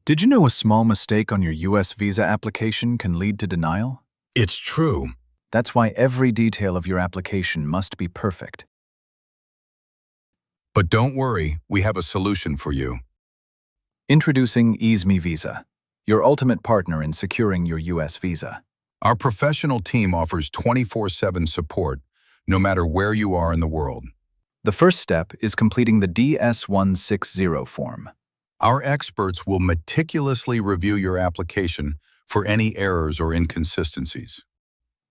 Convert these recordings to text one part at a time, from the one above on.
Did you know a small mistake on your U.S. visa application can lead to denial? It's true. That's why every detail of your application must be perfect. But don't worry, we have a solution for you. Introducing EaseMe Visa, your ultimate partner in securing your U.S. visa. Our professional team offers 24/7 support, no matter where you are in the world. The first step is completing the DS-160 form. Our experts will meticulously review your application for any errors or inconsistencies.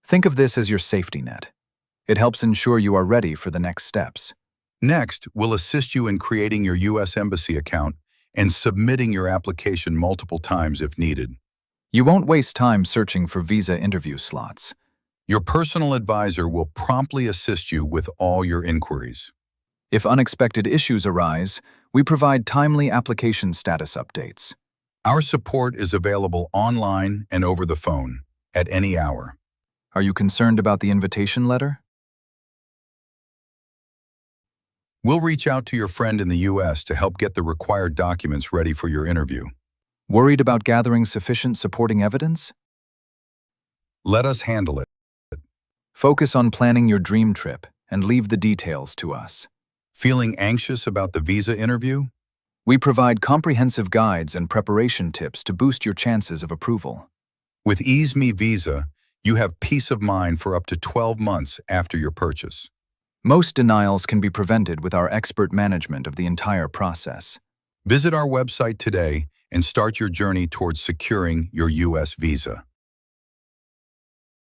Think of this as your safety net. It helps ensure you are ready for the next steps. Next, we'll assist you in creating your U.S. Embassy account and submitting your application multiple times if needed. You won't waste time searching for visa interview slots. Your personal advisor will promptly assist you with all your inquiries. If unexpected issues arise, we provide timely application status updates. Our support is available online and over the phone at any hour. Are you concerned about the invitation letter? We'll reach out to your friend in the U.S. to help get the required documents ready for your interview. Worried about gathering sufficient supporting evidence? Let us handle it. Focus on planning your dream trip and leave the details to us. Feeling anxious about the visa interview? We provide comprehensive guides and preparation tips to boost your chances of approval. With EaseMe Visa, you have peace of mind for up to 12 months after your purchase. Most denials can be prevented with our expert management of the entire process. Visit our website today and start your journey towards securing your U.S. visa.